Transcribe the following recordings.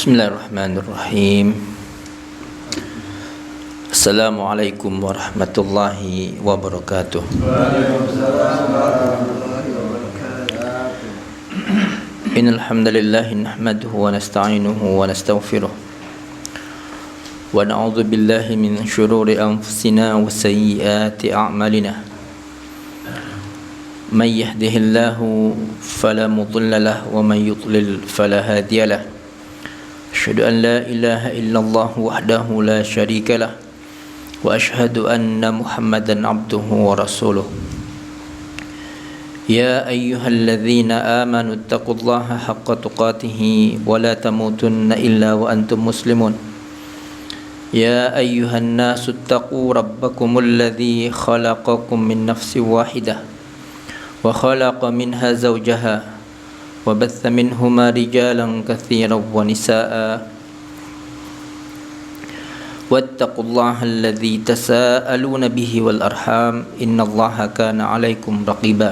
Bismillahirrahmanirrahim. Assalamualaikum warahmatullahi wabarakatuh. Waalaikumsalam warahmatullahi wabarakatuh. Innal hamdalillah nahmaduhu wa nasta'inuhu wa nastaghfiruh. Wa na'udzu billahi min shururi anfusina wa sayyiati a'malina. May yahdihillahu fala mudilla lahu wa may yudlil fala hadiya lahu. Asyhadu an la ilaha illallah wahdahu la syarika lah wa asyhadu anna Muhammadan abduhu wa rasuluh. Ya ayyuhalladzina amanu taqullaha haqqa tuqatih wa la tamutunna illa wa antum muslimun. Ya ayyuhan nasu taqu rabbakumul ladzi khalaqakum min nafsin wahidah wa khalaqa minha zawjaha وبث منهما رجالا كثيرا ونساء واتقوا الله الذي تساءلون به والأرحام إن الله كان عليكم رقيبا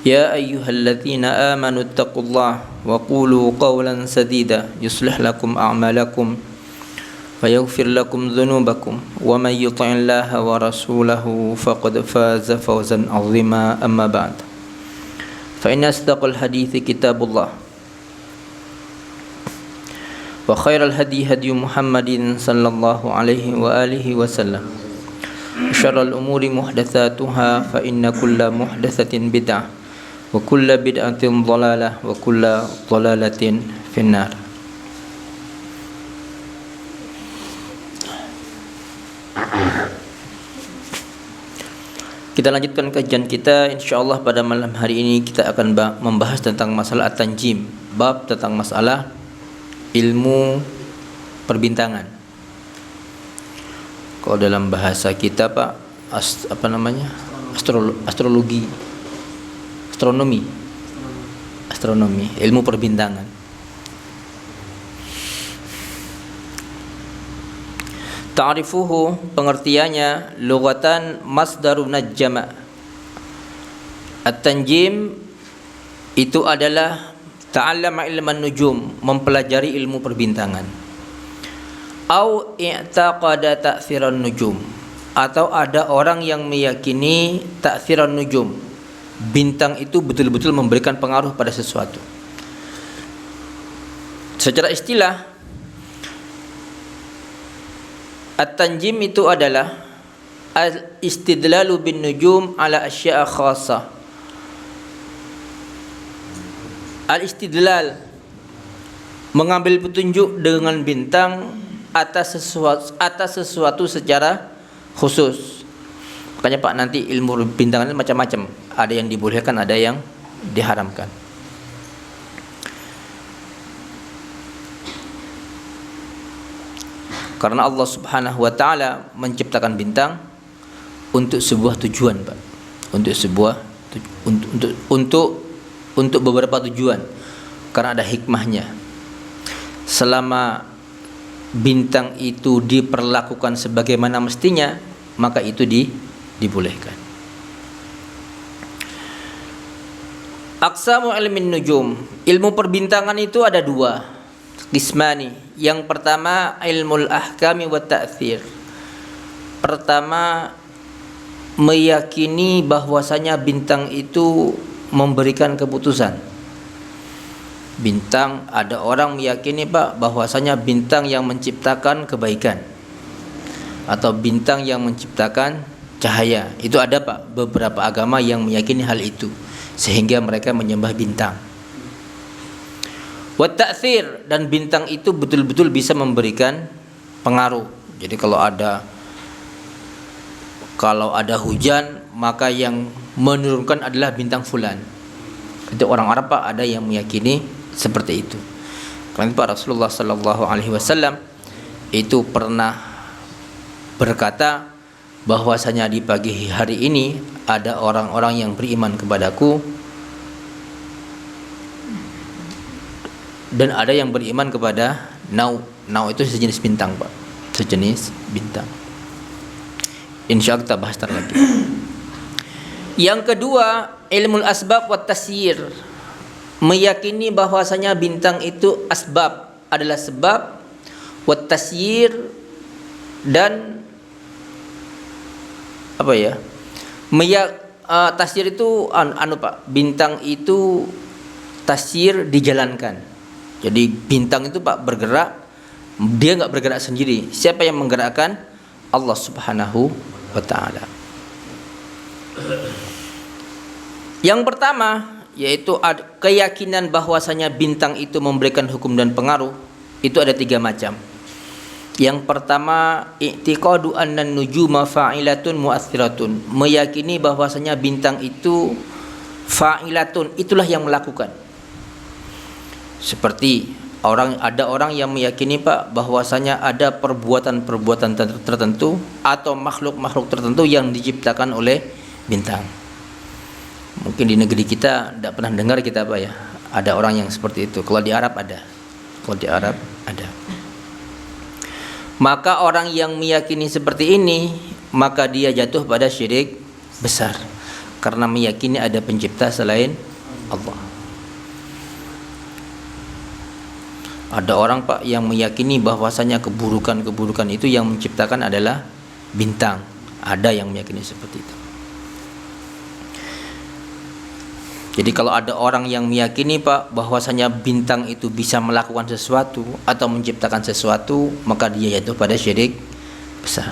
يا أيها الذين آمنوا اتقوا الله وقولوا قولا سديدا يصلح لكم أعمالكم ويغفر لكم ذنوبكم ومن يطع الله ورسوله فقد فاز فوزا عظيما أما بعد فإن أصدق الحديث كتاب الله وخير الهدي هدي محمد صلى الله عليه وآله وسلم وشر الأمور محدثاتها فإن كل محدثة بدعة وكل بدعة ضلالة وكل ضلالة في النار. Kita lanjutkan kajian kita, insyaallah pada malam hari ini kita akan membahas tentang masalah at-tanjim, bab tentang masalah ilmu perbintangan. Kalau dalam bahasa kita astrologi, astronomi, ilmu perbintangan. Ta'rifuhu, pengertiannya, lughatan masdarun najjama. At-tanjim itu adalah ta'allama ilman nujum, mempelajari ilmu perbintangan. Au i'taqada ta'thiran nujum, atau ada orang yang meyakini ta'thiran nujum, bintang itu betul-betul memberikan pengaruh pada sesuatu. Secara istilah, at-tanjim itu adalah al-istidlalu bin nujum ala asya'a khassa. Al-istidlal, mengambil petunjuk dengan bintang atas sesuatu secara khusus. Makanya Pak, nanti ilmu bintangan itu macam-macam. Ada yang dibolehkan, ada yang diharamkan. Karena Allah Subhanahu wa taala menciptakan bintang untuk sebuah tujuan, Pak. Untuk beberapa tujuan. Karena ada hikmahnya. Selama bintang itu diperlakukan sebagaimana mestinya, maka itu dibolehkan. Aqsamu ilmin nujum, ilmu perbintangan itu ada dua. Qismani. Yang pertama ilmul ahkami wa ta'thir. Pertama, meyakini bahwasanya bintang itu memberikan keputusan. Bintang, ada orang meyakini, Pak, bahwasanya bintang yang menciptakan kebaikan atau bintang yang menciptakan cahaya. Itu ada, Pak, beberapa agama yang meyakini hal itu sehingga mereka menyembah bintang. Wa ta'thir, dan bintang itu betul-betul bisa memberikan pengaruh. Jadi kalau ada hujan, maka yang menurunkan adalah bintang fulan. Itu orang Arab, Pak, ada yang meyakini seperti itu. Karena Pak Rasulullah sallallahu alaihi wasallam itu pernah berkata bahwasanya di pagi hari ini ada orang-orang yang beriman kepadaku dan ada yang beriman kepada Nau itu sejenis bintang, Pak. Sejenis bintang. Insyaallah kita bahas lagi. Yang kedua, ilmu asbab wa tasyir. meyakini bahwasanya bintang itu asbab, adalah sebab, wat tasyir, dan apa ya? Tasyir itu Pak, bintang itu tasyir dijalankan. Jadi bintang itu Pak bergerak, dia nggak bergerak sendiri. Siapa yang menggerakkan? Allah Subhanahu wa taala. Yang pertama yaitu keyakinan bahwasanya bintang itu memberikan hukum dan pengaruh. Itu ada 3 macam. Yang pertama, i'tiqadu anna nujuma fa'ilatun mu'atsiratun, meyakini bahwasanya bintang itu fa'ilatun, itulah yang melakukan. Seperti ada orang yang meyakini Pak bahwasanya ada perbuatan-perbuatan tertentu atau makhluk-makhluk tertentu yang diciptakan oleh bintang. Mungkin di negeri kita tidak pernah dengar kita Pak ya, ada orang yang seperti itu. Kalau di Arab ada. Maka orang yang meyakini seperti ini, maka dia jatuh pada syirik besar, karena meyakini ada pencipta selain Allah. Ada orang Pak yang meyakini bahwasanya keburukan itu yang menciptakan adalah bintang. Ada yang meyakini seperti itu. Jadi kalau ada orang yang meyakini Pak bahwasanya bintang itu bisa melakukan sesuatu atau menciptakan sesuatu, maka dia jatuh pada syirik besar.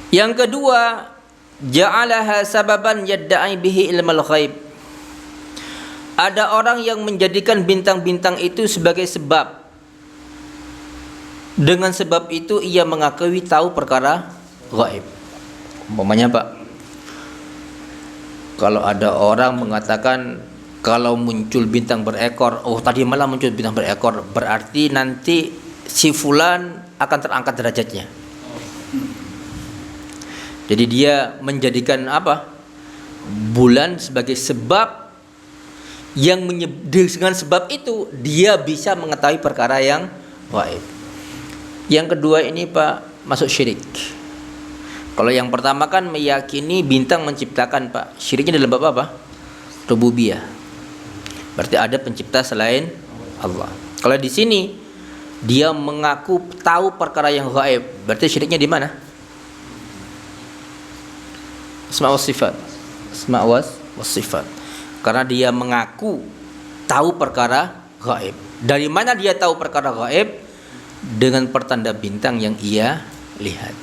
Yang kedua, ja'alaha sababan yadda'i bihi ilmal ghaib. Ada orang yang menjadikan bintang-bintang itu sebagai sebab. Dengan sebab itu ia mengakui tahu perkara ghaib. Umpamanya Pak, kalau ada orang mengatakan kalau muncul bintang berekor, oh tadi malam muncul bintang berekor, berarti nanti si fulan akan terangkat derajatnya. Jadi dia menjadikan apa? Bulan sebagai sebab yang dengan sebab itu dia bisa mengetahui perkara yang gaib. Yang kedua ini Pak masuk syirik. Kalau yang pertama kan meyakini bintang menciptakan Pak, syiriknya dalam bab apa? Rububiyah. Berarti ada pencipta selain Allah. Kalau di sini dia mengaku tahu perkara yang gaib, berarti syiriknya di mana? Asma wa sifat. Asma wa sifat. Karena dia mengaku tahu perkara gaib. Dari mana dia tahu perkara gaib? Dengan pertanda bintang yang ia lihat.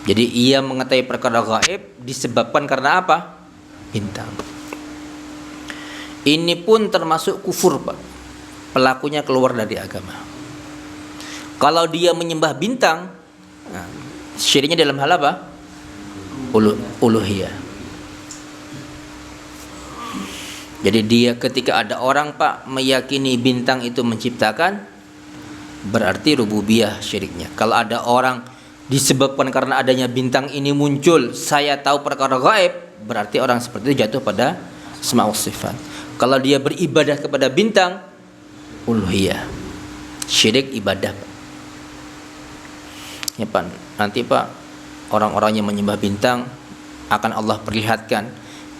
Jadi ia mengetahui perkara gaib disebabkan karena apa? Bintang. Ini pun termasuk kufur Pak. Pelakunya keluar dari agama. Kalau dia menyembah bintang, syiriknya dalam hal apa? Uluhiyah. Jadi dia ketika ada orang Pak meyakini bintang itu menciptakan, berarti rububiyah syiriknya. Kalau ada orang disebabkan karena adanya bintang ini muncul, saya tahu perkara gaib, berarti orang seperti itu jatuh pada asma wa sifat. Kalau dia beribadah kepada bintang, uluhiyah, syirik ibadah Pak. Ya Pak, nanti Pak orang-orang yang menyembah bintang akan Allah perlihatkan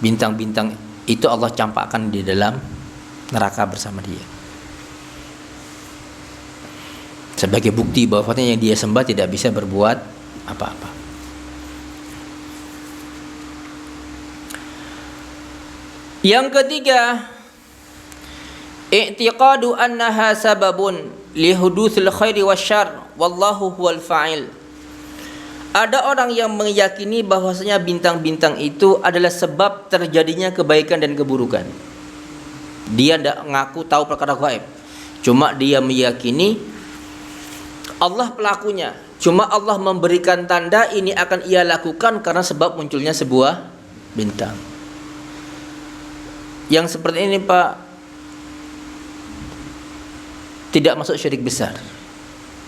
bintang-bintang itu Allah campakkan di dalam neraka bersama dia. Sebagai bukti bahwa yang dia sembah tidak bisa berbuat apa-apa. Yang ketiga, i'tiqadu annaha sababun li hudutsil khairi wasyarr wallahu huwal fa'il. Ada orang yang meyakini bahwasanya bintang-bintang itu adalah sebab terjadinya kebaikan dan keburukan. Dia tidak ngaku tahu perkara gaib. Cuma dia meyakini Allah pelakunya. Cuma Allah memberikan tanda ini akan ia lakukan karena sebab munculnya sebuah bintang. Yang seperti ini Pak tidak masuk syirik besar.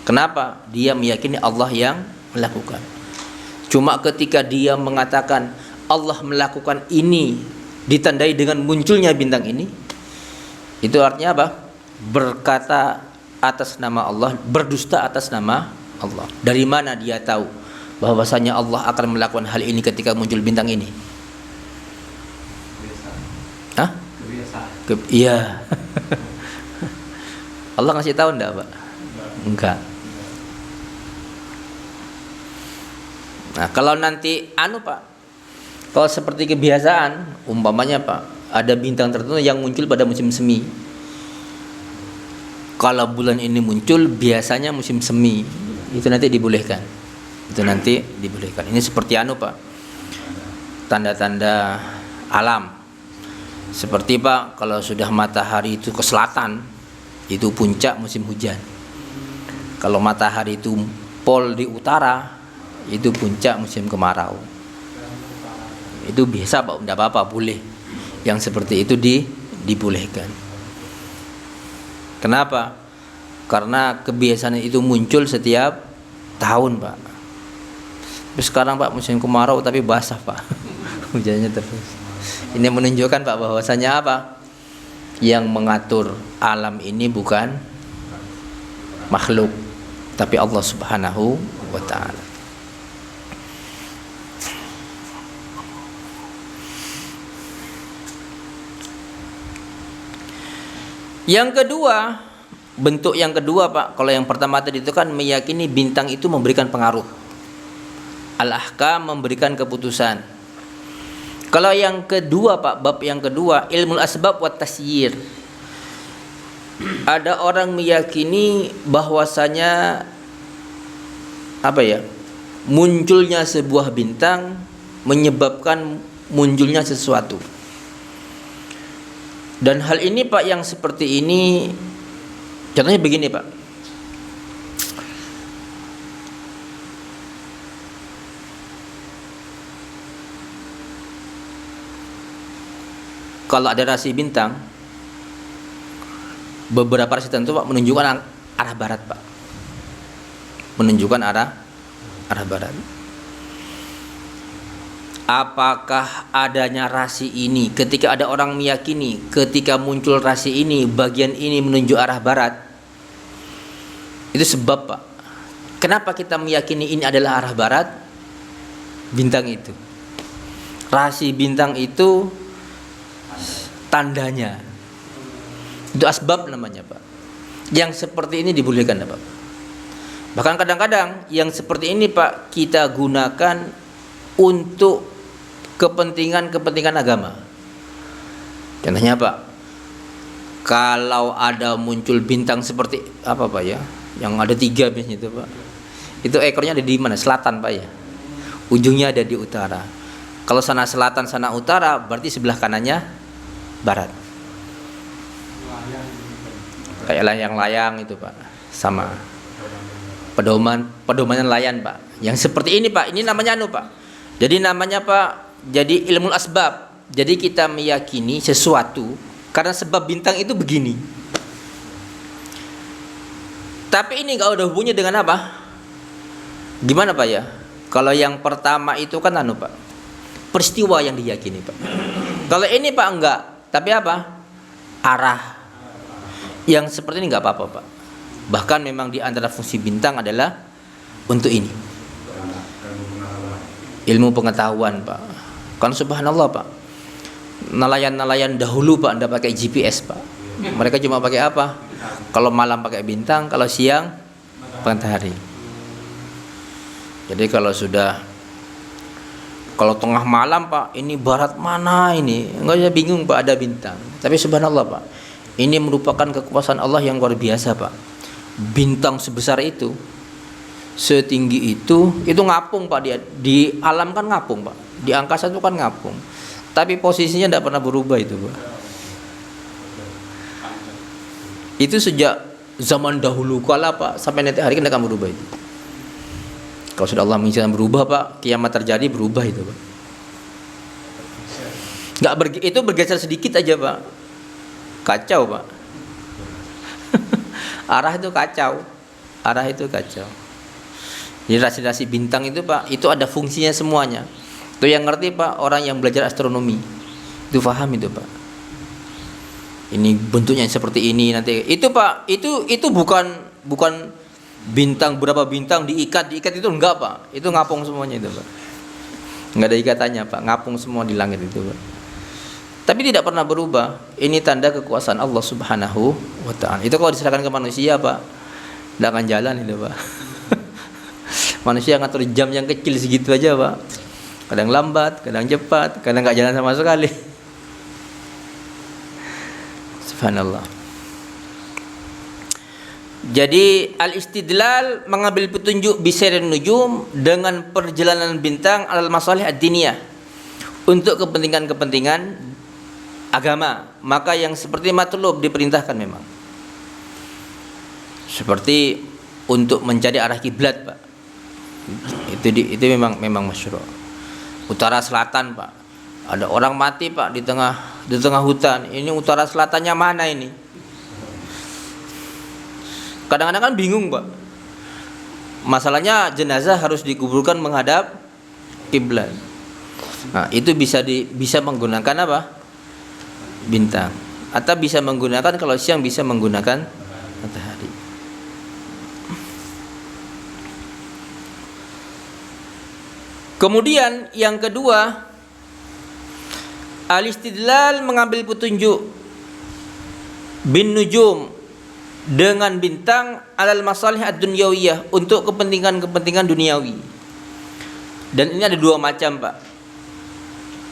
Kenapa? Dia meyakini Allah yang melakukan. Cuma ketika dia mengatakan Allah melakukan ini ditandai dengan munculnya bintang ini, itu artinya apa? Berkata atas nama Allah, berdusta atas nama Allah. Dari mana dia tahu bahwasanya Allah akan melakukan hal ini ketika muncul bintang ini? Iya. Allah ngasih tahu enggak, Pak? Enggak. Nah, kalau nanti Pak, kalau seperti kebiasaan, umpamanya Pak, ada bintang tertentu yang muncul pada musim semi. Kalau bulan ini muncul, biasanya musim semi. Itu nanti dibolehkan. Ini seperti Pak, tanda-tanda alam. Seperti Pak, kalau sudah matahari itu ke selatan, itu puncak musim hujan. Kalau matahari itu pol di utara, itu puncak musim kemarau. Itu biasa Pak, enggak apa-apa, boleh. Yang seperti itu dibolehkan. Kenapa? Karena kebiasaan itu muncul setiap tahun Pak. Tapi sekarang Pak musim kemarau tapi basah Pak. Hujannya terus. Ini menunjukkan Pak bahwasanya apa? Yang mengatur alam ini bukan makhluk, tapi Allah Subhanahu wa ta'ala. Yang kedua, bentuk yang kedua Pak, kalau yang pertama tadi itu kan meyakini bintang itu memberikan pengaruh. Al-ahkam, memberikan keputusan. Kalau yang kedua Pak, bab yang kedua, ilmul asbab wa tasyir. Ada orang meyakini bahwasanya munculnya sebuah bintang menyebabkan munculnya sesuatu. Dan hal ini Pak, yang seperti ini contohnya begini Pak. Kalau ada rasi bintang, beberapa rasi tertentu Pak menunjukkan arah barat Pak. Menunjukkan arah barat. Apakah adanya rasi ini, ketika ada orang meyakini ketika muncul rasi ini, bagian ini menunjuk arah barat, itu sebab Pak, kenapa kita meyakini ini adalah arah barat? Bintang itu, rasi bintang itu tandanya, itu asbab namanya Pak. Yang seperti ini dibolehkan Pak. Bahkan kadang-kadang yang seperti ini Pak kita gunakan untuk kepentingan agama. Contohnya Pak, kalau ada muncul bintang seperti apa Pak ya, yang ada 3 biasanya itu Pak, itu ekornya ada di mana? Selatan Pak ya, ujungnya ada di utara. Kalau sana selatan sana utara, berarti sebelah kanannya barat. Kayak layang-layang itu Pak, sama pedoman nelayan Pak. Yang seperti ini Pak, ini namanya Pak. Jadi namanya Pak, jadi ilmu asbab. Jadi kita meyakini sesuatu karena sebab bintang itu begini. Tapi ini enggak ada hubungannya dengan apa? Gimana Pak ya? Kalau yang pertama itu kan Pak, peristiwa yang diyakini Pak. Kalau ini Pak enggak, tapi apa? Arah. Yang seperti ini enggak apa-apa Pak. Bahkan memang di antara fungsi bintang adalah untuk ini, ilmu pengetahuan Pak. Kan subhanallah Pak, nelayan dahulu Pak ndak pakai GPS Pak. Mereka cuma pakai apa? Kalau malam pakai bintang, kalau siang matahari. Jadi kalau tengah malam Pak, ini barat mana ini, enggak usah bingung Pak, ada bintang. Tapi subhanallah Pak, ini merupakan kekuasaan Allah yang luar biasa Pak. Bintang sebesar itu, setinggi itu ngapung Pak, di alam kan ngapung Pak, di angkasa itu kan ngapung. Tapi posisinya tidak pernah berubah itu Pak. Itu sejak zaman dahulu kala Pak, sampai nanti hari kan tidak akan berubah itu. Kalau sudah Allah mengizinkan berubah Pak, kiamat terjadi berubah itu Pak. Itu bergeser sedikit aja Pak, kacau Pak. Arah itu kacau. Jadi rasi-rasi bintang itu Pak, itu ada fungsinya semuanya. Itu yang ngerti Pak, orang yang belajar astronomi itu paham itu Pak. Ini bentuknya seperti ini nanti. Itu Pak, itu bukan bintang, berapa bintang diikat itu enggak Pak. Itu ngapung semuanya itu Pak. Enggak ada ikatannya Pak, ngapung semua di langit itu Pak. tapi tidak pernah berubah. Ini tanda kekuasaan Allah Subhanahu wa taala. Itu kalau diserahkan ke manusia, Pak, tidak akan jalan itu, Pak. Manusia ngatur jam yang kecil segitu aja, Pak. Kadang lambat, kadang cepat, kadang nggak jalan sama sekali. Subhanallah. Jadi al-istidlal mengambil petunjuk bisairin nujum dengan perjalanan bintang alal masalih ad-diniyah, untuk kepentingan-kepentingan agama. Maka yang seperti matlub diperintahkan memang. Seperti untuk mencari arah kiblat, Pak. Itu memang masyru'. Utara selatan, Pak. Ada orang mati, Pak, di tengah hutan. Ini utara selatannya mana ini? Kadang-kadang kan bingung, Pak. Masalahnya jenazah harus dikuburkan menghadap kiblat. Nah, itu bisa menggunakan apa? Bintang. Atau bisa menggunakan, kalau siang bisa menggunakan matahari. Kemudian yang kedua, al-istidlal mengambil petunjuk bin nujum, dengan bintang alal masalih ad-dunyawiyah, untuk kepentingan-kepentingan duniawi. Dan ini ada dua macam, Pak.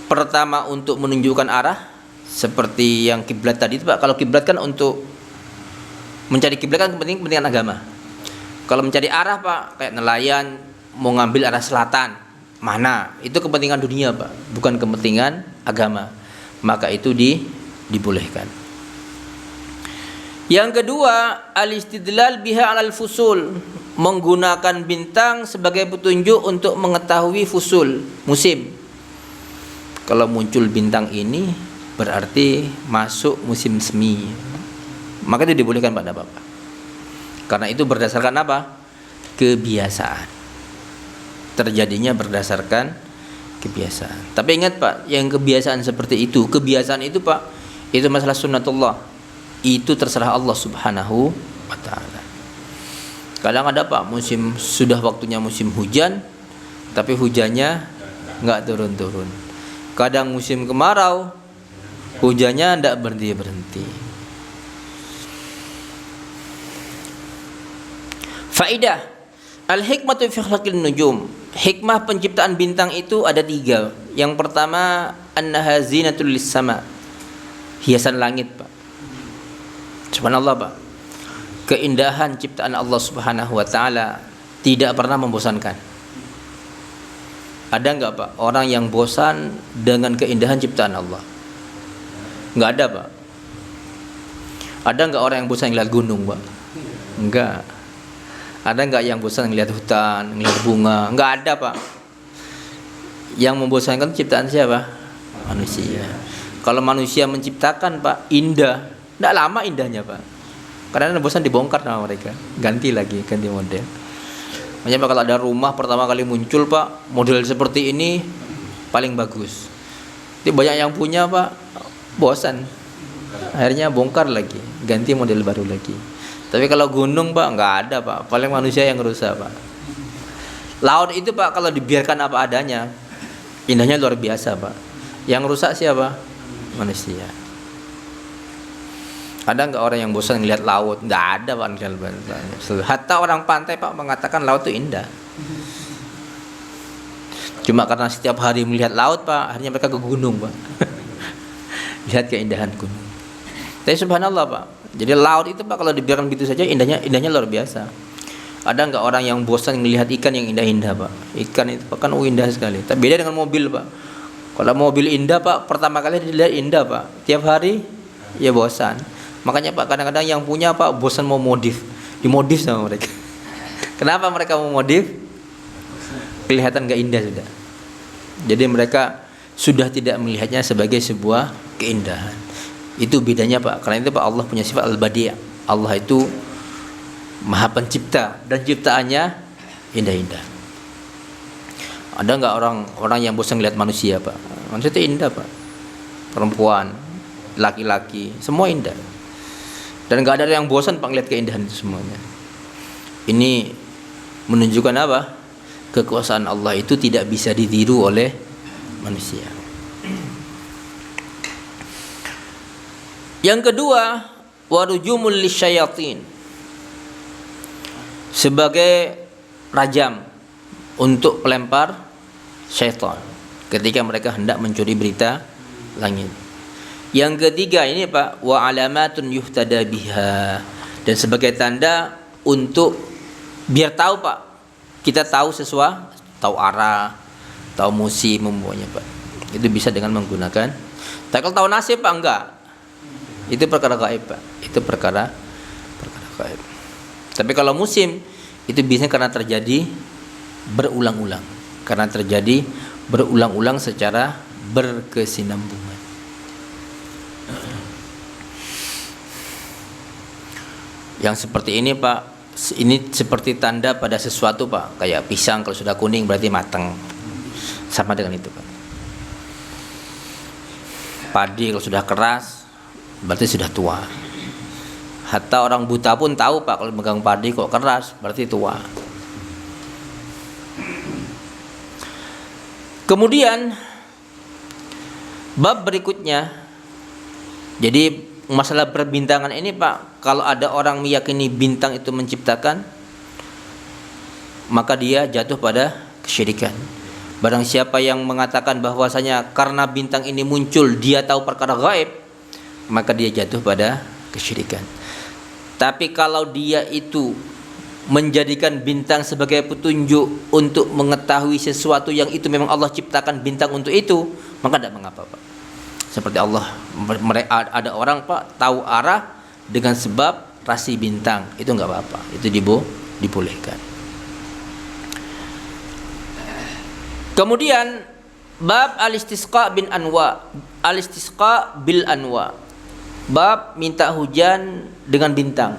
Pertama untuk menunjukkan arah, seperti yang kiblat tadi itu, Pak. Kalau kiblat kan untuk mencari kiblat kan kepentingan agama. Kalau mencari arah, Pak, kayak nelayan mau ngambil arah selatan, mana? Itu kepentingan dunia, Pak, bukan kepentingan agama. Maka itu dibolehkan. Yang kedua, al-istidlal biha 'alal fusul, menggunakan bintang sebagai petunjuk untuk mengetahui fusul, musim. Kalau muncul bintang ini berarti masuk musim semi. Maka itu dibolehkan pada Bapak. Karena itu berdasarkan apa? Kebiasaan. Terjadinya berdasarkan kebiasaan. Tapi ingat, Pak, yang kebiasaan seperti itu, Pak, itu masalah sunnatullah. Itu terserah Allah Subhanahu wa taala. Kadang ada, Pak, sudah waktunya musim hujan, tapi hujannya enggak turun-turun. Kadang musim kemarau, hujannya enggak berhenti-berhenti. Faidah al-hikmatu fi khalqin nujum. Hikmah penciptaan bintang itu ada 3. Yang pertama, annaha zinatul lis-sama, hiasan langit, Pak. Subhanallah, Pak. Keindahan ciptaan Allah Subhanahu wa taala tidak pernah membosankan. Ada enggak, Pak, orang yang bosan dengan keindahan ciptaan Allah? Enggak ada, Pak. Ada enggak orang yang bosan lihat gunung, Pak? Enggak. Ada enggak yang bosan ngelihat hutan, ngelihat bunga? Enggak ada, Pak. Yang membosankan ciptaan siapa? Manusia. Kalau manusia menciptakan, Pak, indah, enggak lama indahnya, Pak. Karena bosan dibongkar sama mereka, ganti model. Makanya, Pak, kalau ada rumah pertama kali muncul, Pak, model seperti ini paling bagus. Jadi banyak yang punya, Pak, bosan. Akhirnya bongkar lagi, ganti model baru lagi. Tapi kalau gunung, Pak, nggak ada, Pak. Paling manusia yang rusak, Pak. Laut itu, Pak, kalau dibiarkan apa adanya, indahnya luar biasa, Pak. Yang rusak siapa? Manusia. Ada nggak orang yang bosan ngelihat laut? Nggak ada, Pak. Hatta orang pantai, Pak, mengatakan laut itu indah. Cuma karena setiap hari melihat laut, Pak, akhirnya mereka ke gunung, Pak. Lihat keindahan gunung. Tapi subhanallah, Pak. Jadi laut itu, Pak, kalau dibiarkan begitu saja indahnya luar biasa. Ada nggak orang yang bosan melihat ikan yang indah-indah, Pak? Ikan itu, Pak, kan indah sekali. Tapi beda dengan mobil, Pak. Kalau mobil indah, Pak, pertama kali dilihat indah, Pak. Tiap hari ya bosan. Makanya, Pak, kadang-kadang yang punya, Pak, bosan mau dimodif sama mereka. Kenapa mereka mau modif? Kelihatan nggak indah sudah. Jadi mereka sudah tidak melihatnya sebagai sebuah keindahan. Itu bedanya, Pak. Karena itu, Pak, Allah punya sifat al-badi'. Allah itu Maha Pencipta dan ciptaannya indah-indah. Ada nggak orang yang bosan lihat manusia, Pak? Manusia itu indah, Pak. Perempuan, laki-laki, semua indah. Dan nggak ada yang bosan, Pak, lihat keindahan itu semuanya. Ini menunjukkan apa? Kekuasaan Allah itu tidak bisa ditiru oleh manusia. Yang kedua, warujumul lisyayatin, sebagai rajam untuk pelempar syaitan ketika mereka hendak mencuri berita langit. Yang ketiga ini Pak, wa alamatun yuhtada biha, dan sebagai tanda untuk biar tahu Pak, kita tahu sesuatu, tahu arah, tahu musim semuanya Pak. Itu bisa dengan menggunakan. Tapi kalau tahu nasib Pak enggak. Itu perkara gaib Pak. Itu perkara gaib. Tapi kalau musim itu biasanya karena terjadi berulang-ulang. Karena terjadi berulang-ulang secara berkesinambungan. Yang seperti ini Pak, ini seperti tanda pada sesuatu Pak. Kayak pisang kalau sudah kuning berarti matang. Sama dengan itu Pak. Padi kalau sudah keras berarti sudah tua. Hatta orang buta pun tahu Pak, kalau megang padi kok keras berarti tua. Kemudian bab berikutnya, jadi masalah perbintangan ini Pak, kalau ada orang meyakini bintang itu menciptakan, maka dia jatuh pada kesyirikan. Barang siapa yang mengatakan bahwasanya karena bintang ini muncul dia tahu perkara gaib, maka dia jatuh pada kesyirikan. Tapi kalau dia itu menjadikan bintang sebagai petunjuk untuk mengetahui sesuatu yang itu memang Allah ciptakan bintang untuk itu, maka tidak mengapa Pak. Seperti Allah, ada orang Pak tahu arah dengan sebab rasi bintang, itu enggak apa-apa, itu dibolehkan. Kemudian bab al-istisqa bin anwa, al-istisqa bil anwa, bab minta hujan dengan bintang.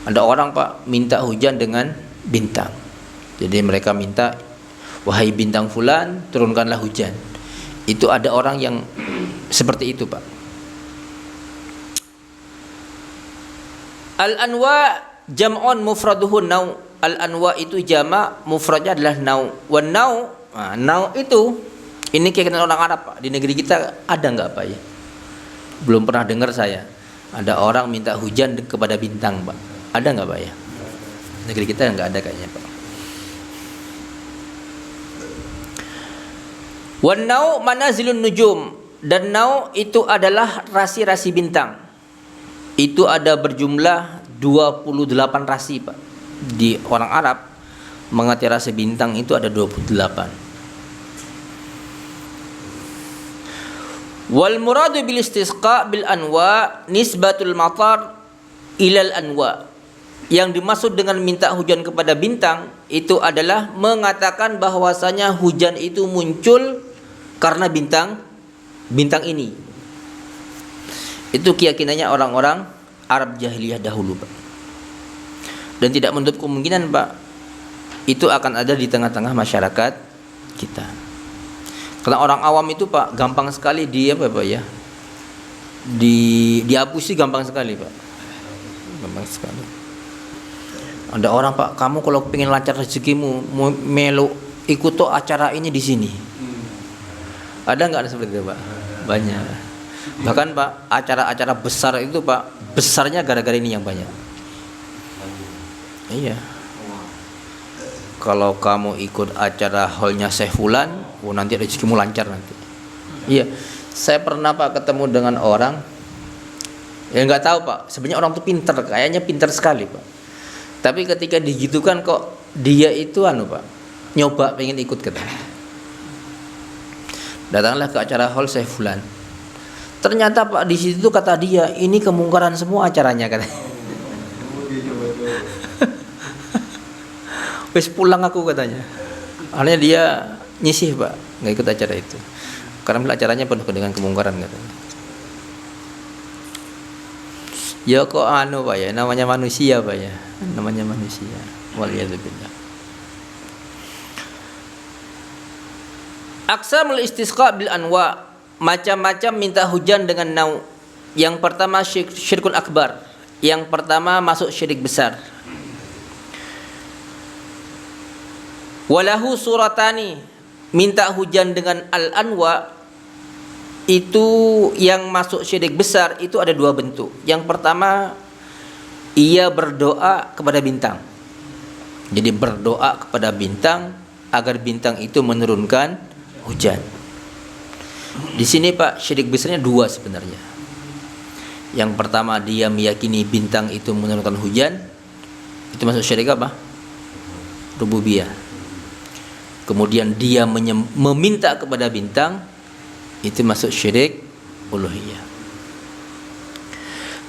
Ada orang Pak minta hujan dengan bintang. Jadi mereka minta, wahai bintang fulan, turunkanlah hujan. Itu ada orang yang seperti itu Pak. Al-anwa jam'un mufraduhu nau. Al-anwa itu jama', mufradnya adalah nau. Wan nau, nau itu ini keyakinan orang Arab Pak. Di negeri kita ada enggak Pak ya? Belum pernah dengar saya ada orang minta hujan kepada bintang Pak. Ada enggak Pak ya? Negeri kita enggak ada kayaknya Pak. Wan nau manazilun nujum, dan nau itu adalah rasi-rasi bintang. Itu ada berjumlah 28 rasi Pak. Di orang Arab mengerti rasi bintang itu ada 28. Wal muradu bil istisqa bil anwa nisbatul matar ilal anwa. Yang dimaksud dengan minta hujan kepada bintang itu adalah mengatakan bahwasanya hujan itu muncul karena bintang ini. Itu keyakinannya orang-orang Arab jahiliyah dahulu Pak. Dan tidak menutup kemungkinan Pak, itu akan ada di tengah-tengah masyarakat kita. Karena orang awam itu Pak gampang sekali dia apa Pak ya, dihapusi gampang sekali Pak, gampang sekali. Ada orang Pak, kamu kalau pengen lancar rezekimu, melu ikut tuh acara ini di sini. Ada nggak seperti itu Pak? Banyak. Bahkan Pak acara-acara besar itu Pak, besarnya gara-gara ini yang banyak. Iya. Kalau kamu ikut acara hallnya Syekh Fulan, nanti rezekimu lancar nanti. Iya. Saya pernah Pak ketemu dengan orang, ya nggak tahu Pak. Sebenarnya orang tuh pinter, kayaknya pinter sekali Pak. Tapi ketika digitukan kok dia itu Pak, nyoba pengen ikut katanya. Datanglah ke acara hall Syekh Fulan. Ternyata Pak di situ kata dia, ini kemungkaran semua acaranya katanya. Wes pulang aku katanya. Akhirnya dia nyisih Pak, nggak ikut acara itu. Karena acaranya penuh dengan kemungkaran katanya. Ya kok Pak ya, namanya manusia Pak ya, namanya manusia. Waliyadzubillah. Aqsamul istisqa bil anwa, macam-macam minta hujan dengan nau. Yang pertama syirkul akbar. Yang pertama masuk syirik besar. Walahu suratani, minta hujan dengan al-anwa itu yang masuk syirik besar itu ada dua bentuk. Yang pertama, ia berdoa kepada bintang. Jadi berdoa kepada bintang agar bintang itu menurunkan hujan. Di sini Pak, syirik besarnya dua sebenarnya. Yang pertama, dia meyakini bintang itu menurunkan hujan. Itu masuk syirik apa? Rububiyah. Kemudian dia meminta kepada bintang, itu masuk syirik uluhiyah.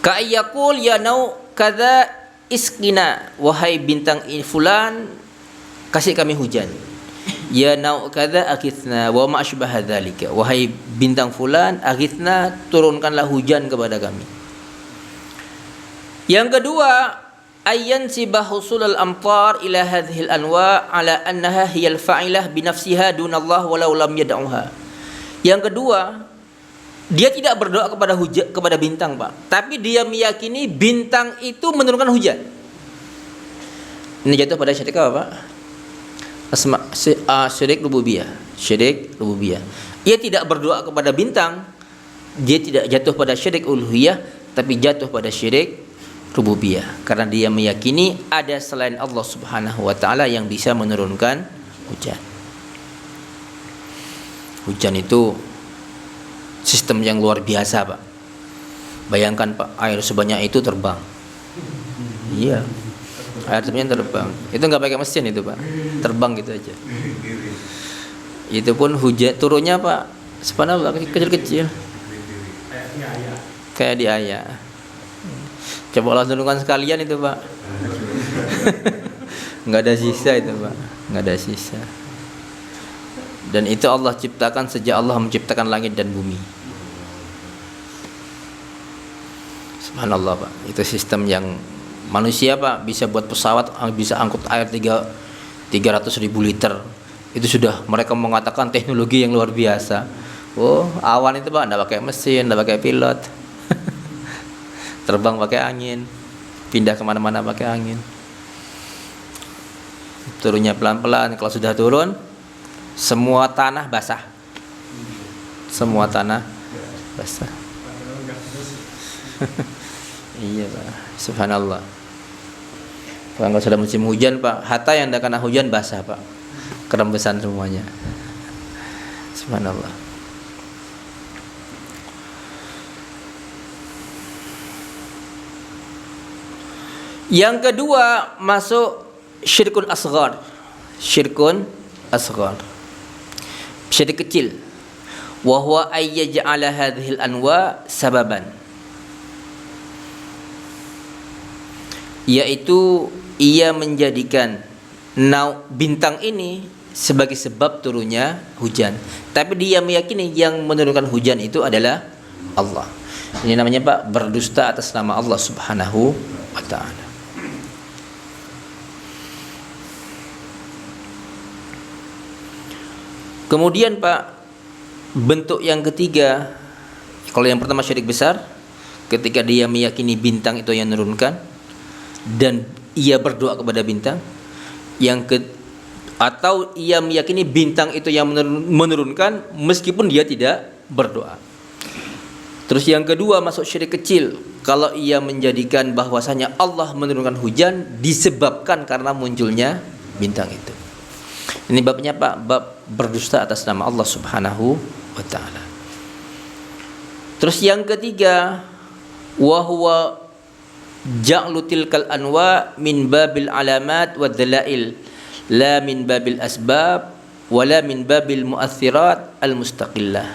Ka'ayyakul ya nau kadza iskina, wahai bintang fulan kasih kami hujan. Ya nau kadza aghithna wa ma asbaha dzalika, wahai bintang fulan aghithna, turunkanlah hujan kepada kami. Yang kedua, ayyan sibah husulul amtar ila hadhil anwa ala annaha hiyal fa'ilah bi nafsiha dunallah walau lam yad'uha. Yang kedua, dia tidak berdoa kepada hujan, kepada bintang, Pak, tapi dia meyakini bintang itu menurunkan hujan. Ini jatuh pada syirik apa, Pak? Syirik rububiyah. Syirik rububiyah. Ia tidak berdoa kepada bintang, dia tidak jatuh pada syirik uluhiyah, tapi jatuh pada syirik rububiyah, karena dia meyakini ada selain Allah Subhanahu wa taala yang bisa menurunkan hujan. Hujan itu sistem yang luar biasa, Pak. Bayangkan, Pak, air sebanyak itu terbang. Iya, air sebanyak terbang. Itu nggak pakai mesin itu, Pak. Terbang gitu aja. Itu pun hujan turunnya, Pak, subhanallah, kecil-kecil. Kayak di ayat. Coba Allah turunkan sekalian itu, Pak. Nggak ada sisa itu, Pak. Nggak ada sisa. Dan itu Allah ciptakan sejak Allah menciptakan langit dan bumi. Subhanallah, Pak. Itu sistem yang manusia, Pak, bisa buat pesawat, bisa angkut air 300.000 liter. Itu sudah mereka mengatakan teknologi yang luar biasa. Oh, awan itu, Pak, enggak pakai mesin, enggak pakai pilot. Terbang pakai angin, pindah kemana-mana pakai angin. Turunnya pelan-pelan. Kalau sudah turun, semua tanah basah. Semua tanah basah. Iya, Pak. Subhanallah. Kalau sudah musim hujan, Pak, hatta yang tidak kena hujan basah, Pak. Kerembesan semuanya. Subhanallah. Yang kedua, masuk syirkun asghar. Syirkun asghar. Syirik kecil. Wa huwa ayyaj'ala hadhil anwa sababan. Yaitu ia menjadikan bintang ini sebagai sebab turunnya hujan. Tapi dia meyakini yang menurunkan hujan itu adalah Allah. Ini namanya, Pak, berdusta atas nama Allah Subhanahu wa ta'ala. Kemudian, Pak, bentuk yang ketiga, kalau yang pertama syirik besar, ketika dia meyakini bintang itu yang menurunkan dan ia berdoa kepada bintang. Atau ia meyakini bintang itu yang menurunkan meskipun dia tidak berdoa. Terus yang kedua, masuk syirik kecil, kalau ia menjadikan bahwasanya Allah menurunkan hujan disebabkan karena munculnya bintang itu. Ini babnya, Pak, bab berdusta atas nama Allah Subhanahu wa ta'ala. Terus yang ketiga, wa huwa ja'lu tilkal anwa min babil alamat wa dalail, la min babil asbab wa la min babil mu'athirat al-mustaqillah.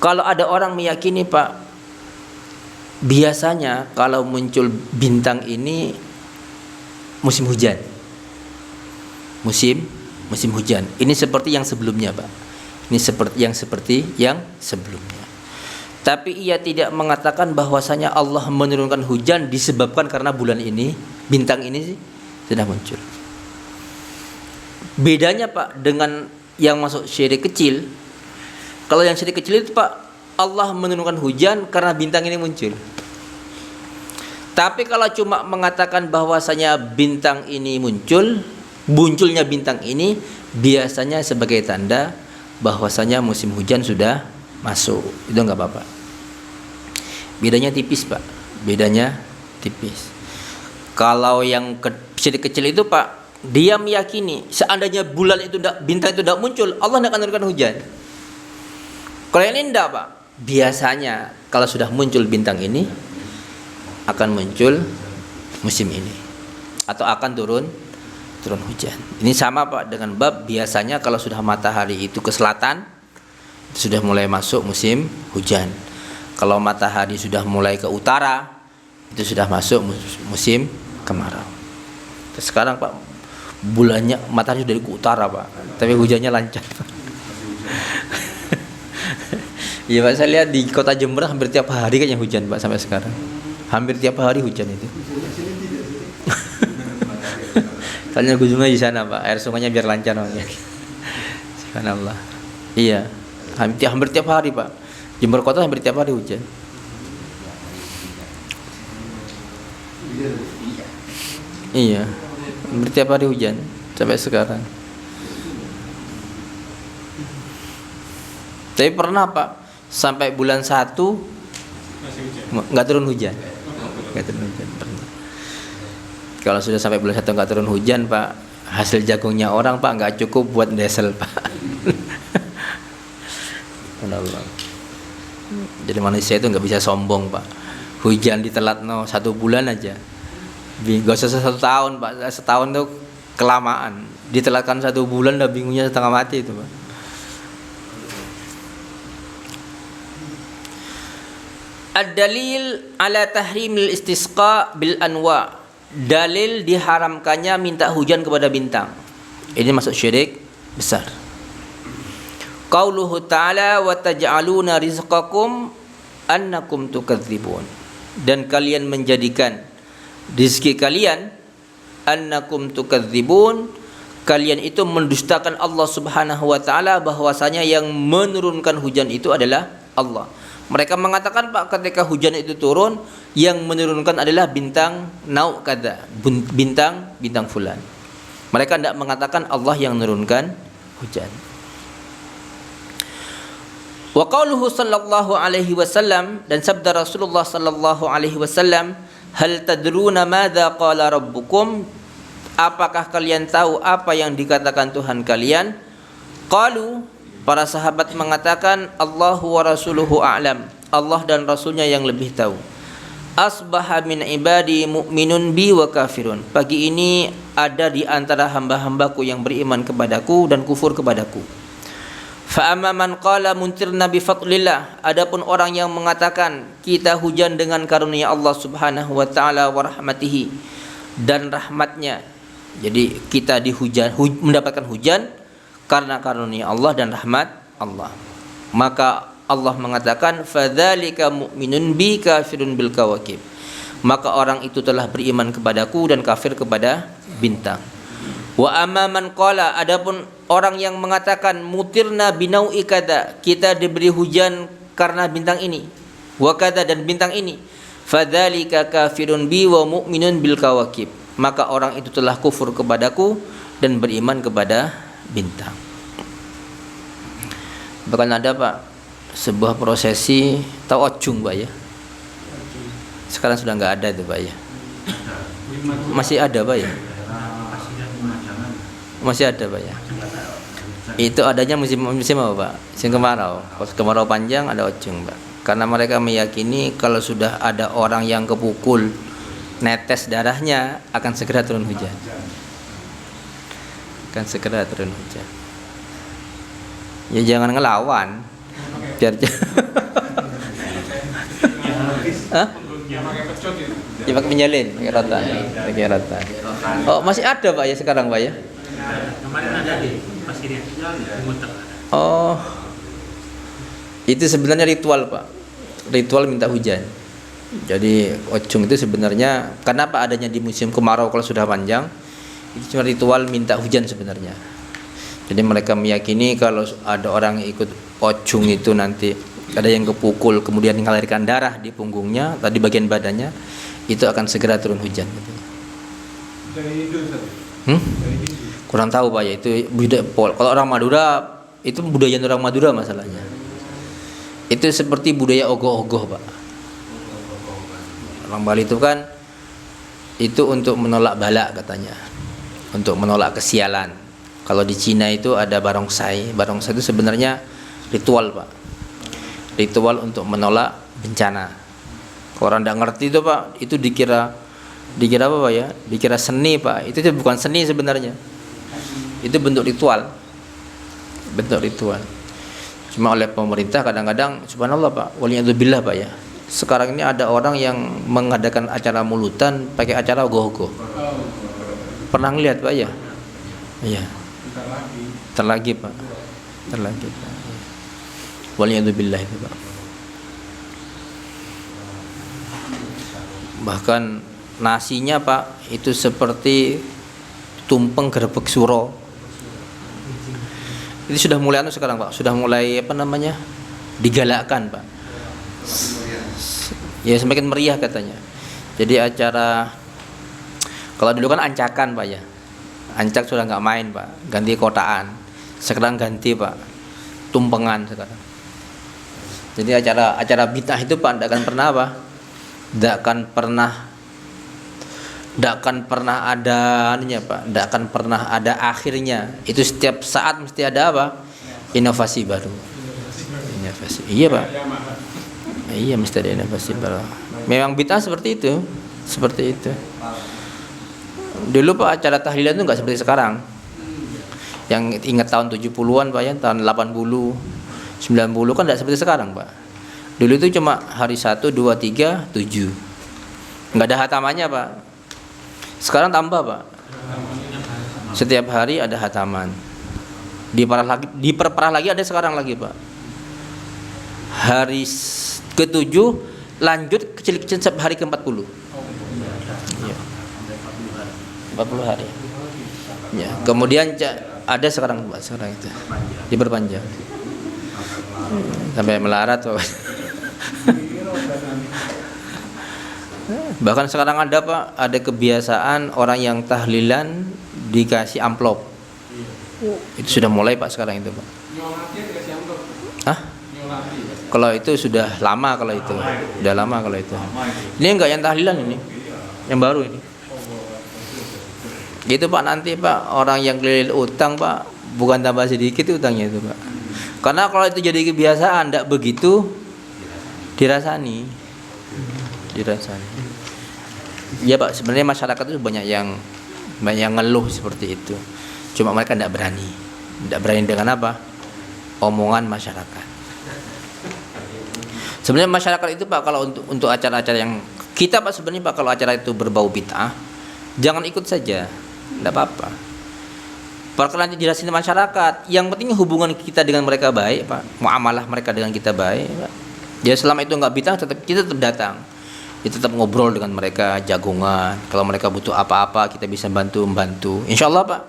Kalau ada orang meyakini, Pak, biasanya kalau muncul bintang ini musim hujan. Musim hujan. Ini seperti yang sebelumnya, Pak. Ini seperti yang sebelumnya. Tapi ia tidak mengatakan bahwasanya Allah menurunkan hujan disebabkan karena bulan ini, bintang ini sudah muncul. Bedanya, Pak, dengan yang masuk syirik kecil. Kalau yang syirik kecil itu, Pak, Allah menurunkan hujan karena bintang ini muncul. Tapi kalau cuma mengatakan bahwasanya bintang ini munculnya bintang ini biasanya sebagai tanda bahwasanya musim hujan sudah masuk, itu nggak apa-apa. Bedanya tipis Pak, bedanya tipis. Kalau yang kecil-kecil itu Pak, dia meyakini seandainya bulan itu bintang itu tidak muncul, Allah tidak akan turunkan hujan. Kalau yang ini tidak Pak, biasanya kalau sudah muncul bintang ini akan muncul musim ini, atau akan turun hujan. Ini sama Pak dengan bab biasanya kalau sudah matahari itu ke selatan, itu sudah mulai masuk musim hujan. Kalau matahari sudah mulai ke utara, itu sudah masuk musim kemarau. Terus sekarang Pak, bulannya matahari sudah ke utara Pak, tapi hujannya lancar. Iya Pak, saya lihat di kota Jember hampir tiap hari kayaknya hujan Pak sampai sekarang. Hampir tiap hari hujan itu. Soalnya ujungnya di sana Pak, air sungainya biar lancar namanya. Subhanallah. Iya, hampir tiap hari Pak. Jember kota hampir tiap hari hujan. Iya, hampir tiap hari hujan sampai sekarang. Tapi pernah Pak, sampai bulan 1 nggak turun hujan. Nggak turun hujan pernah. Kalau sudah sampai bulan 1 nggak turun hujan Pak, hasil jagungnya orang Pak nggak cukup buat desel Pak. Allah. Jadi manusia itu nggak bisa sombong Pak. Hujan ditelat 1 bulan aja, nggak usah 1 tahun Pak. Setahun tuh kelamaan. Ditelatkan 1 bulan udah bingungnya setengah mati itu Pak. Ad-dalil ala tahrimil istisqa bil anwa. Dalil diharamkannya minta hujan kepada bintang. Ini masuk syirik besar. Qauluhu ta'ala wa taj'aluna rizqakum annakum tukadzibun. Dan kalian menjadikan rezeki kalian annakum tukadzibun, kalian itu mendustakan Allah Subhanahu wa taala, bahwasanya yang menurunkan hujan itu adalah Allah. Mereka mengatakan Pak, ketika hujan itu turun, yang menurunkan adalah bintang nau kada, bintang fulan. Mereka tidak mengatakan Allah yang menurunkan hujan. Wa qauluhu sallallahu alaihi wasallam, dan sabda Rasulullah sallallahu alaihi wasallam, hal tadruna madza qala rabbukum, apakah kalian tahu apa yang dikatakan Tuhan kalian? Qalu, para sahabat mengatakan, Allahu wa rasuluhu a'lam, Allah dan rasulnya yang lebih tahu. Asbaha min ibadi mu'minun bi wa kafirun, pagi ini ada di antara hamba-hambaku yang beriman kepadaku dan kufur kepadaku. Fa amma man qala muntirna bi fadlillah, adapun orang yang mengatakan kita hujan dengan karunia Allah Subhanahu wa taala wa rahmatihi, dan rahmatnya. Jadi kita mendapatkan hujan karena karunia Allah dan rahmat Allah. Maka Allah mengatakan fadzalika mu'minun bi kafirun bil kawakib, maka orang itu telah beriman kepadaku dan kafir kepada bintang. Wa amma man qala, adapun orang yang mengatakan mutirna binau'i kada, kita diberi hujan karena bintang ini, wa kada, dan bintang ini, fadzalika kafirun bi wa mu'minun bil kawakib, maka orang itu telah kufur kepadaku dan beriman kepada bintang. Bahkan ada Pak, sebuah prosesi, tahu ocung Pak ya? Sekarang sudah nggak ada itu Pak ya? Masih ada Pak ya? Masih ada Pak ya? Itu adanya musim apa Pak? Musim kemarau. Kalau kemarau panjang ada ocung Pak. Karena mereka meyakini kalau sudah ada orang yang kepukul netes darahnya, akan segera turun hujan. Akan segera turun hujan. Ya jangan ngelawan. Biar Hah? Ya pakai menyalin, pakai rotan. Oh, masih ada Pak ya sekarang Pak ya? Kemarin ada di Pasir di Muter. Oh, itu sebenarnya ritual Pak, ritual minta hujan. Jadi ocung itu sebenarnya kenapa adanya di musim kemarau kalau sudah panjang, itu cuma ritual minta hujan sebenarnya. Jadi mereka meyakini kalau ada orang yang ikut ocung itu nanti ada yang kepukul kemudian mengalirkan darah di punggungnya atau di bagian badannya, itu akan segera turun hujan. Dari Hindu Kurang tahu Pak ya, itu budaya. Kalau orang Madura itu budaya orang Madura masalahnya. Itu seperti budaya ogoh-ogoh, Pak. Orang Bali itu kan itu untuk menolak bala katanya, untuk menolak kesialan. Kalau di Cina itu ada barongsai. Barongsai itu sebenarnya ritual, Pak. Ritual untuk menolak bencana. Kalau orang tidak ngerti itu, Pak, itu dikira apa, Pak ya? Dikira seni, Pak. Itu bukan seni sebenarnya. Itu bentuk ritual. Bentuk ritual. Cuma oleh pemerintah kadang-kadang subhanallah, Pak, waliyadzubillah, Pak ya. Sekarang ini ada orang yang mengadakan acara mulutan pakai acara ogoh-ogoh. Pernah ngeliat, Pak ya? Iya. Terlagi, Pak. Terlagi, Pak. Waliyadzubillah itu, Pak. Bahkan nasinya, Pak, itu seperti tumpeng gerebek suro. Itu sudah mulai sekarang, Pak. Sudah mulai digalakkan, Pak. Ya semakin meriah katanya. Jadi acara, kalau dulu kan ancakan, Pak ya. Ancak sudah nggak main, Pak. Ganti kotaan. Sekarang ganti, Pak, tumpengan sekarang. Jadi acara bid'ah itu, Pak, tidak akan pernah, Pak. Tidak akan pernah ada anunya, Pak. Tidak akan pernah ada akhirnya. Itu setiap saat mesti ada apa? Inovasi baru. Inovasi. Iya, Pak. Iya, mesti ada inovasi baru. Memang bid'ah seperti itu. Seperti itu. Dulu, Pak, acara tahlilan itu enggak seperti sekarang. Yang ingat tahun 70-an, Pak ya, tahun 80, 90 kan enggak seperti sekarang, Pak. Dulu itu cuma hari 1, 2, 3, 7. Enggak ada hatamannya, Pak. Sekarang tambah, Pak. Setiap hari ada hataman. Diperparah lagi ada sekarang lagi, Pak. Hari ke-7 lanjut kecil-kecil sampai hari ke-40. Ya. 40 hari. Ya, kemudian ada sekarang, Pak, sekarang itu diperpanjang. Sampai melarat, Pak. Bahkan sekarang ada, Pak, ada kebiasaan orang yang tahlilan dikasih amplop. Itu sudah mulai, Pak, sekarang itu, Pak. Hah? Kalau itu sudah lama, kalau itu sudah lama kalau itu. Ini enggak yang tahlilan ini, yang baru ini. Gitu, Pak, nanti, Pak, orang yang keliling utang, Pak, bukan tambah sedikit utangnya itu, Pak. Karena kalau itu jadi kebiasaan, tidak begitu dirasani. Ya, Pak, sebenarnya masyarakat itu banyak yang ngeluh seperti itu. Cuma mereka tidak berani dengan apa? Omongan masyarakat. Sebenarnya masyarakat itu, Pak, kalau untuk acara-acara yang kita, Pak, sebenarnya, Pak, kalau acara itu berbau bid'ah, jangan ikut saja, tidak apa-apa. Perkenalan jelasin masyarakat. Yang penting hubungan kita dengan mereka baik, Pak. Muamalah mereka dengan kita baik, Pak. Ya selama itu nggak bid'ah, kita tetap datang. Kita tetap ngobrol dengan mereka, jagungan. Kalau mereka butuh apa-apa, kita bisa membantu. Insya Allah, Pak,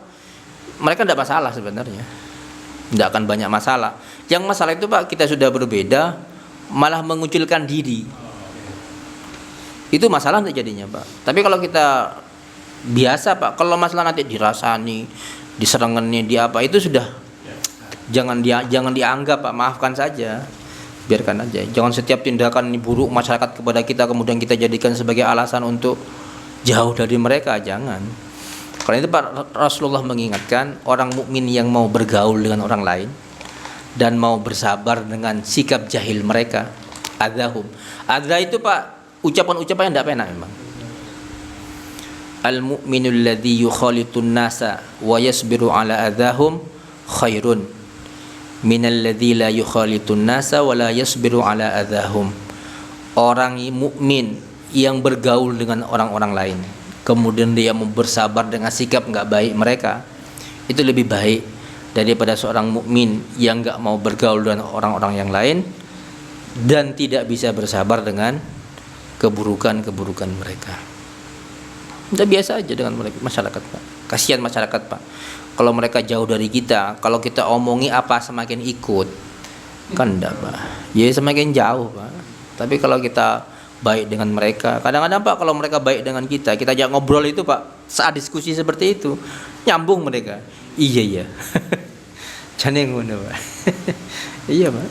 mereka tidak masalah sebenarnya. Tidak akan banyak masalah. Yang masalah itu, Pak, kita sudah berbeda, malah mengucilkan diri. Itu masalah jadinya, Pak. Tapi kalau kita biasa, Pak, kalau masalah nanti dirasani, diserengeni, itu sudah jangan dianggap, Pak. Maafkan saja. Biarkan aja. Jangan setiap tindakan buruk masyarakat kepada kita kemudian kita jadikan sebagai alasan untuk jauh dari mereka. Jangan. Karena itu, Pak, Rasulullah mengingatkan orang mukmin yang mau bergaul dengan orang lain dan mau bersabar dengan sikap jahil mereka. Adzahum. Adza itu, Pak, ucapan-ucapan yang tidak enak memang. Al-mu'minul ladzi yukhalitun nasa wa yasbiru ala adzahum khairun minal ladzi la yukhalitun nasa wa la yasbiru ala adzahum. Orang mukmin yang bergaul dengan orang-orang lain kemudian dia bersabar dengan sikap enggak baik mereka, itu lebih baik daripada seorang mukmin yang enggak mau bergaul dengan orang-orang yang lain dan tidak bisa bersabar dengan keburukan-keburukan mereka. Kita biasa aja dengan mereka, masyarakat, Pak. Kasihan masyarakat, Pak. Kalau mereka jauh dari kita, kalau kita omongi apa semakin ikut, kan enggak, Pak. Ya semakin jauh, Pak. Tapi kalau kita baik dengan mereka, kadang-kadang, Pak, kalau mereka baik dengan kita ajak ngobrol itu, Pak, saat diskusi seperti itu, nyambung mereka. Iya. Jangan ngono, Pak. Iya, Pak.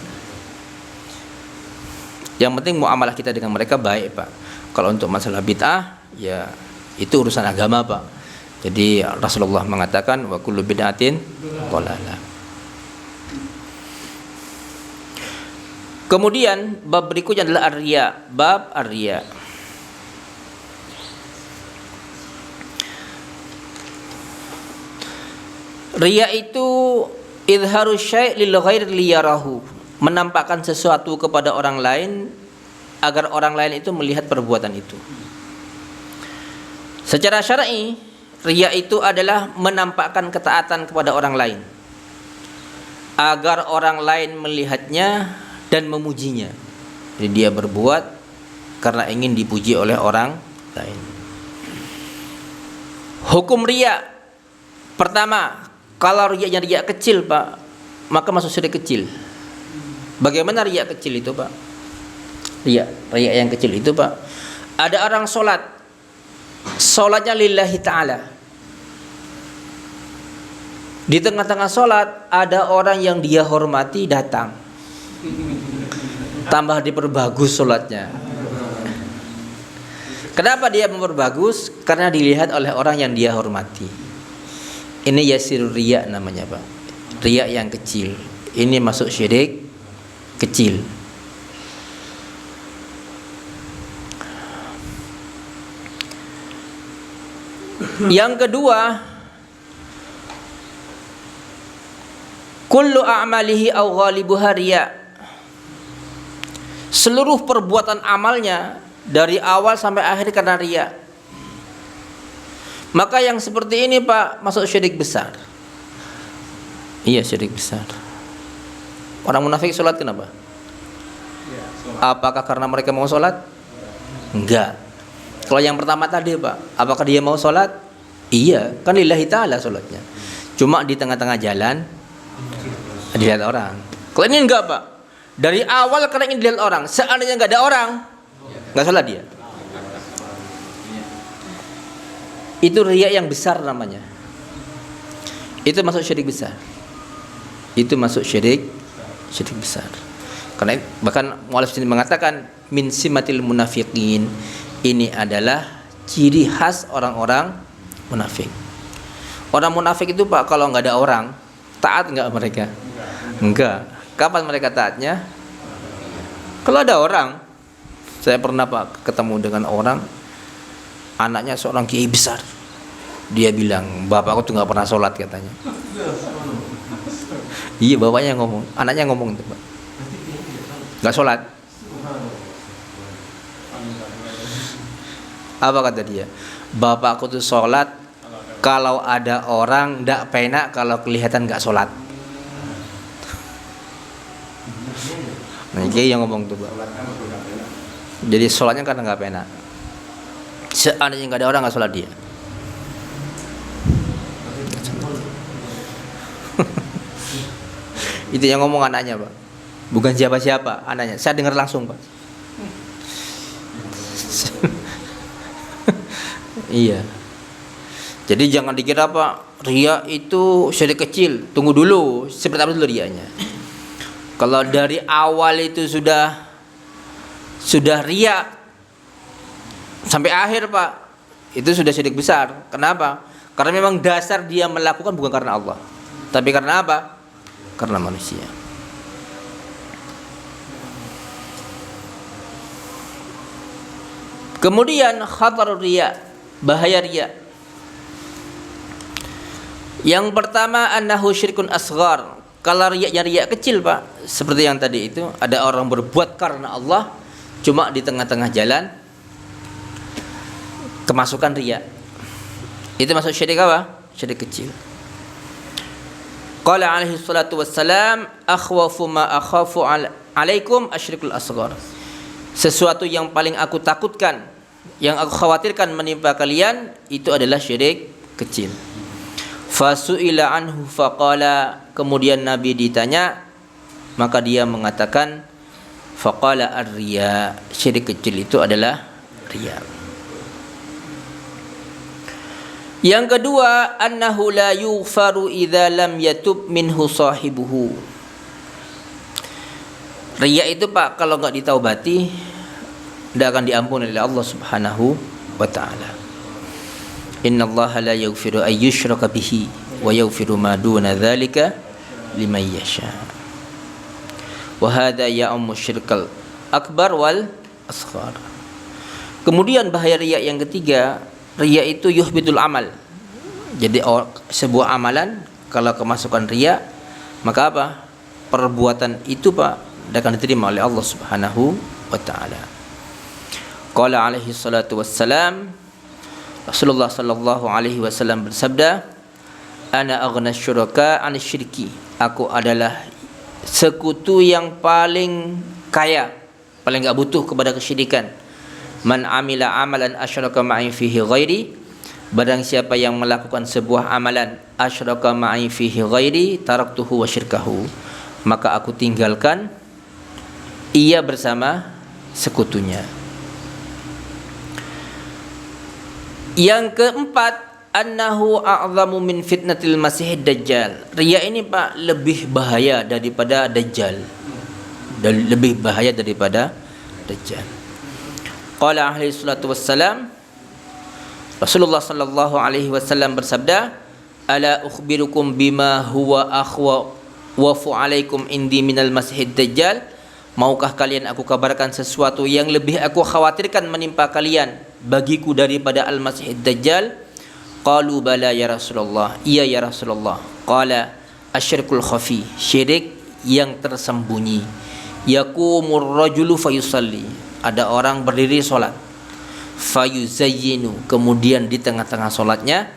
Yang penting muamalah kita dengan mereka baik, Pak. Kalau untuk masalah bid'ah, ya itu urusan agama, Pak. Jadi Rasulullah mengatakan wa kullu bid'atin dhalalah. Kemudian bab berikutnya adalah ar-riya, bab ar-riya. Riya itu izharu syai' lil ghairi liyarahu, menampakkan sesuatu kepada orang lain agar orang lain itu melihat perbuatan itu. Secara syar'i, riya itu adalah menampakkan ketaatan kepada orang lain agar orang lain melihatnya dan memujinya. Jadi dia berbuat karena ingin dipuji oleh orang lain. Hukum riya, pertama, kalau riya kecil, Pak, maka masuk syirik kecil. Bagaimana riya kecil itu, Pak? Riya yang kecil itu, Pak, ada orang sholatnya lillahi ta'ala. Di tengah-tengah sholat ada orang yang dia hormati datang, tambah diperbagus sholatnya. Kenapa dia memperbagus? Karena dilihat oleh orang yang dia hormati. Ini yasirur riya namanya, Pak. Riya yang kecil. Ini masuk syirik kecil. Yang kedua, kullu a'malihi aw ghalibuha riya. Seluruh perbuatan amalnya dari awal sampai akhir karena riya. Maka yang seperti ini, Pak, masuk syirik besar. Iya, syirik besar. Orang munafik sholat kenapa? Apakah karena mereka mau sholat? Enggak. Kalau yang pertama tadi, Pak, apakah dia mau sholat? Iya, kan lillahi ta'ala sholatnya. Cuma di tengah-tengah jalan dilihat orang. Kalau ini enggak, Pak. Dari awal karena ingin dilihat orang. Seandainya enggak ada orang, enggak sholat dia. Itu riya yang besar namanya. Itu masuk syirik besar. Itu masuk syirik besar. Karena bahkan mu'allif sini mengatakan min simatil munafiqin, ini adalah ciri khas orang-orang munafik. Orang munafik itu, Pak, kalau nggak ada orang, taat nggak mereka? Enggak. Kapan mereka taatnya? Kalau ada orang. Saya pernah, Pak, ketemu dengan orang, anaknya seorang kiai besar. Dia bilang, bapakku tuh nggak pernah sholat katanya. Iya, bapaknya ngomong, anaknya ngomong tuh, Pak, nggak sholat. Apa kata dia? Bapakku tuh sholat kalau ada orang, ndak penak kalau kelihatan nggak sholat. Nah, kiai yang ngomong tuh, Pak. Jadi sholatnya karena nggak penak. Seandainya nggak ada orang, nggak sholat dia. Itu yang ngomong anaknya, Pak. Bukan siapa-siapa, anaknya. Saya dengar langsung, Pak. Iya. Jadi jangan dikira, Pak, riya itu syirik kecil. Tunggu dulu, seperti apa dulu riyanya. Kalau dari awal itu sudah riya sampai akhir, Pak, itu sudah syirik besar. Kenapa? Karena memang dasar dia melakukan bukan karena Allah, tapi karena apa? Karena manusia. Kemudian khatar riya, bahaya riya. Yang pertama, annahu syirkun asghar. Kalau riya kecil, Pak, seperti yang tadi itu, ada orang berbuat karena Allah, cuma di tengah-tengah jalan kemasukan riya. Itu masuk syirik apa? Syirik kecil. Qala alaihi salatu wassalam, akhwafu ma akhafu alaikum asyrikul asghar. Sesuatu yang paling aku takutkan, yang aku khawatirkan menimpa kalian, itu adalah syirik kecil. Fasu'ila anhu faqala, kemudian Nabi ditanya, maka dia mengatakan, faqala ar-riya, syirik kecil itu adalah riya. Yang kedua, annahu la yughfaru idza lam yatub minhu sahibuhu. Riya itu Pak kalau enggak ditaubati tidak akan diampuni oleh Allah Subhanahu wa taala. Innallaha la yaghfiru ay yushraka bihi wa yaghfiru ma duna dzalika liman yasha. Wa hadha ya'ummu syirkal akbar wal asghar. Kemudian bahaya riya yang ketiga, riya itu yuhbitul amal. Jadi sebuah amalan kalau kemasukan riya, maka apa? Perbuatan itu Pak tidak akan diterima oleh Allah Subhanahu wa taala. Qala alaihi salatu wassalam, Rasulullah sallallahu alaihi wasallam bersabda, "Ana aghna syuraka 'an syirki." Aku adalah sekutu yang paling kaya, paling enggak butuh kepada kesyirikan. Man amila amalan asyraka ma'i fihi ghairi, barang siapa yang melakukan sebuah amalan asyraka ma'i fihi ghairi taraktuhu wa syirkahu, maka aku tinggalkan ia bersama sekutunya. Yang keempat, annahu a'zamu min fitnatil masihid dajjal. Riya ini Pak lebih bahaya daripada dajjal. Dan lebih bahaya daripada dajjal. Qala alaihi salatu wassalam, Rasulullah sallallahu alaihi wasallam bersabda, "Ala ukhbirukum bima huwa akhwa wa alaikum indi minal masihid dajjal?" Maukah kalian aku kabarkan sesuatu yang lebih aku khawatirkan menimpa kalian bagiku daripada al-masihid dajjal? Qalu bala ya Rasulullah. Iya ya Rasulullah. Qala asyirkul khafi, syirik yang tersembunyi. Yaqumur rajulu fayusalli, ada orang berdiri solat, fayuzayyinu, kemudian di tengah-tengah solatnya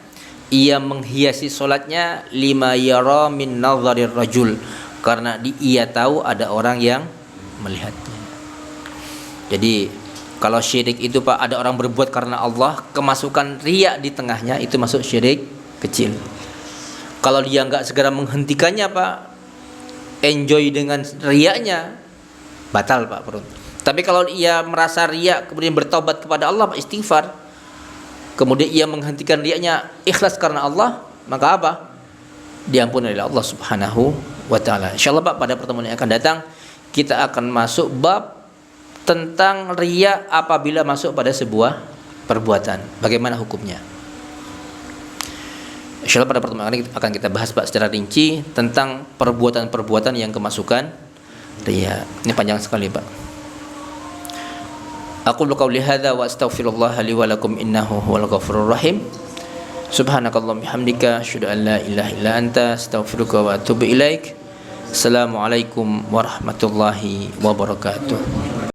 ia menghiasi solatnya, lima yara min nadharir rajul, karena ia tahu ada orang yang melihatnya. Jadi kalau syirik itu Pak ada orang berbuat karena Allah, kemasukan riya di tengahnya, itu masuk syirik kecil. Kalau dia enggak segera menghentikannya Pak, enjoy dengan riyanya, batal Pak perut. Tapi kalau ia merasa riya kemudian bertaubat kepada Allah, istighfar, kemudian ia menghentikan riyanya, ikhlas karena Allah, maka apa? Diampuni oleh Allah Subhanahu wa taala. Insyaallah Pak pada pertemuan yang akan datang kita akan masuk bab tentang riya apabila masuk pada sebuah perbuatan. Bagaimana hukumnya? Insyaallah pada pertemuan ini akan kita bahas Pak secara rinci tentang perbuatan-perbuatan yang kemasukan riya. Ini panjang sekali Pak. Aqulu qawli hadza wa astaghfirullah li wa lakum innahu huwal ghafurur rahim. Subhanakallahumma bihamdika asyhadu an la ilaha illa anta astaghfiruka wa atubu ilaik. Assalamualaikum warahmatullahi wabarakatuh.